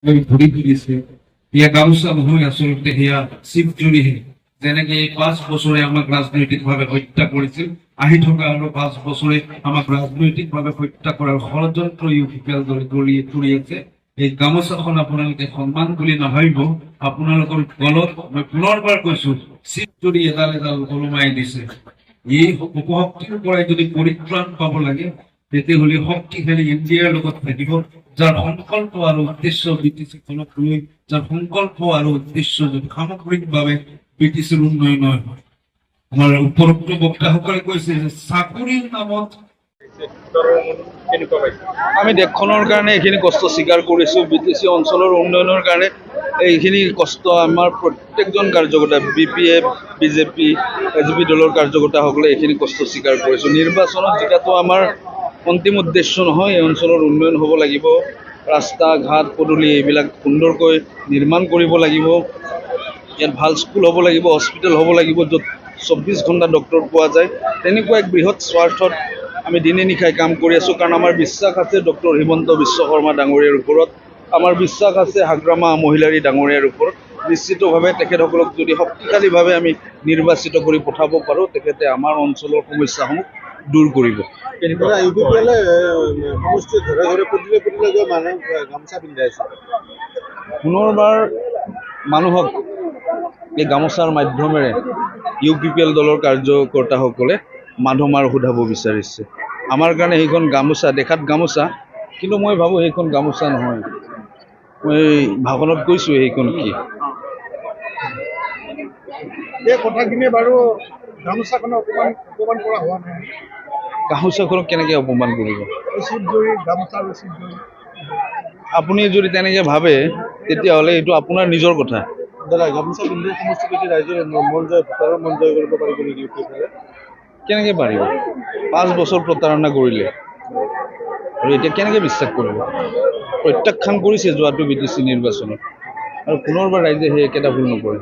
ঘূৰি ফুৰিছে সেয়া গামোচা নহয়, আচলতে সেয়া শিৱজুৰিহে। যেনেকে এই 5 বছৰে আমাক ৰাজনৈতিকভাৱে হত্যা কৰিছিল, আহি থকা আৰু 5 বছৰে আমাক ৰাজনৈতিকভাৱে হত্যা কৰাৰ ষড়যন্ত্ৰ ইউপিপিএল দলে কৰি আছে। এই গামোচাখন আপোনালোকে সন্মান বুলি নাভাবিব। আপোনালোকৰ গলত মই পুনৰবাৰ কৈছো, শিৱজুৰি এডাল এডাল ওলমাই দিছে। এই উপশক্তিৰ পৰাই যদি পৰিত্ৰাণ পাব লাগে, তেতিয়াহ'লে শক্তিশালী ইণ্ডিয়াৰ লগত থাকিব, যাৰ সংকল্প আৰু উদ্দেশ্য বিটিচি খনক লৈ, যাৰ সংকল্প আৰু উদ্দেশ্য যদি সামগ্ৰিকভাৱে বিটিচিৰ উন্নয়ন হয়। আমাৰ উপৰোক্ত বক্তাসকলে কৈছে যে চাকৰিৰ নামত আমি দেশখনৰ কাৰণে এইখিনি কষ্ট স্বীকাৰ কৰিছোঁ। বিটিচি অঞ্চলৰ উন্নয়নৰ কাৰণে এইখিনি কষ্ট আমাৰ প্ৰত্যেকজন কাৰ্যকৰ্তা, BPF, BJP, AGP দলৰ কাৰ্যকৰ্তাসকলে এইখিনি কষ্ট স্বীকাৰ কৰিছোঁ। নিৰ্বাচনত জিকাটো আমাৰ অন্তিম উদ্দেশ্য নহয়। এই অঞ্চলৰ উন্নয়ন হ'ব লাগিব, ৰাস্তা ঘাট পদূলি এইবিলাক সুন্দৰকৈ নিৰ্মাণ কৰিব লাগিব, ইয়াত ভাল স্কুল হ'ব লাগিব, হস্পিটেল হ'ব লাগিব, য'ত 24 ঘণ্টা ডক্টৰ পোৱা যায়। তেনেকুৱা এক বৃহৎ স্বাৰ্থত আমি দিনে নিশাই কাম কৰি আছোঁ, কাৰণ আমাৰ বিশ্বাস আছে ডক্টৰ হিমন্ত বিশ্ব শৰ্মা ডাঙৰীয়াৰ ওপৰত, আমাৰ বিশ্বাস আছে হাগ্ৰামা মহিলাৰী ডাঙৰীয়াৰ ওপৰত। নিশ্চিতভাৱে তেখেতসকলক যদি শক্তিশালীভাৱে আমি নিৰ্বাচিত কৰি পঠাব পাৰোঁ, তেখেতে আমাৰ অঞ্চলৰ সমস্যাসমূহ দূৰ কৰিব। ইউপিপিএলে সমষ্টি ঘৰে ঘৰে পদূলিয়ে গৈ মানুহ গামোচা পিন্ধাইছে। পুনৰবাৰ মানুহক এই গামোচাৰ মাধ্যমেৰে UPPL দলৰ কাৰ্যকৰ্তাসকলে মাধমাৰ সোধাব বিচাৰিছে। আমাৰ কাৰণে সেইখন গামোচা দেখাত গামোচা, কিন্তু মই ভাবোঁ সেইখন গামোচা নহয়। মই ভাষণত কৈছোঁ সেইখন কি। এই কথাখিনি বাৰু গামোচাখনক অপমান কৰা হোৱা নাই। গামোচাখনক কেনেকৈ অপমান কৰিব? শিৱজুৰি গামোচা আৰু শিৱজুৰি। আপুনি যদি তেনেকৈ ভাবে, তেতিয়াহ'লে এইটো আপোনাৰ নিজৰ কথা। দাদা, গামোচা পিন্ধি সমষ্টিগত ৰাইজৰ মন জয়, ভোটাৰৰ মন জয় কৰিব পাৰিব নেকি ইউপিপিএলে? কেনেকৈ পাৰিব? 5 বছৰ প্ৰতাৰণা কৰিলে আৰু এতিয়া কেনেকৈ বিশ্বাস কৰিব? প্ৰত্যাখ্যান কৰিছে যোৱাটো BTC নিৰ্বাচনত, আৰু পুনৰবাৰ ৰাইজে সেই একেটা ভুল নকৰে।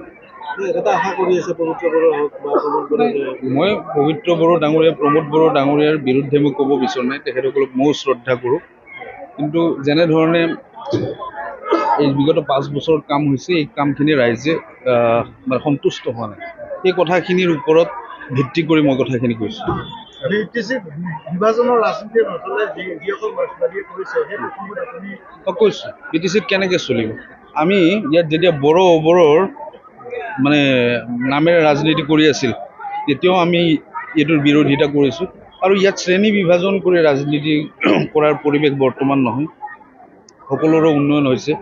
এটা আশা কৰি আছে পবিত্ৰ বড়ো হওক বা প্ৰমোদ বড়ো। মই পবিত্ৰ বড়ো ডাঙৰীয়া, প্ৰমোদ বড়ো ডাঙৰীয়াৰ বিৰুদ্ধে মই ক'ব বিচৰা নাই। তেখেতসকলক ময়ো শ্ৰদ্ধা কৰোঁ, কিন্তু যেনেধৰণে এই বিগত 5 বছৰত কাম হৈছে, এই কামখিনি ৰাইজে সন্তুষ্ট হোৱা নাই। সেই কথাখিনিৰ ওপৰত ভিত্তি কৰি মই কথাখিনি কৈছোঁ। বিভাজনৰ ৰাজনীতিৰ নচলে যিসকল মাৰ্ক্সবাদীয়ে কৰিছে, সেই প্ৰসংগত আপুনি কৈছোঁ BTCত কেনেকৈ চলিব। আমি ইয়াত যেতিয়া বড়োৰ মানে নামেৰে ৰাজনীতি কৰি আছিল, তেতিয়াও আমি এইটোৰ বিৰোধিতা কৰিছোঁ। আৰু ইয়াত শ্ৰেণী বিভাজন কৰি ৰাজনীতি কৰাৰ পৰিৱেশ বৰ্তমান নহয়। সকলোৰে উন্নয়ন হৈছে,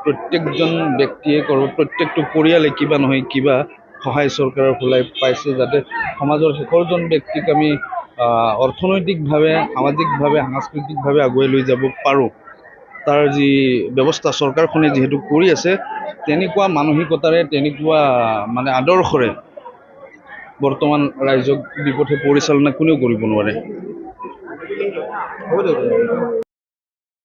প্ৰত্যেকজন ব্যক্তিয়ে প্ৰত্যেকটো পৰিয়ালে কিবা নহয় কিবা সহায় চৰকাৰৰ ফালে পাইছে, যাতে সমাজৰ শেষৰজন ব্যক্তিক আমি অৰ্থনৈতিকভাৱে, সামাজিকভাৱে, সাংস্কৃতিকভাৱে আগুৱাই লৈ যাব পাৰোঁ। তাৰ যি ব্যৱস্থা চৰকাৰখনে যিহেতু কৰি আছে, তেনেকুৱা মানসিকতাৰে, তেনেকুৱা মানে আদৰ্শৰে বৰ্তমান ৰাইজক বিপথে পৰিচালনা কোনেও কৰিব নোৱাৰে। হ'ব দিয়ক।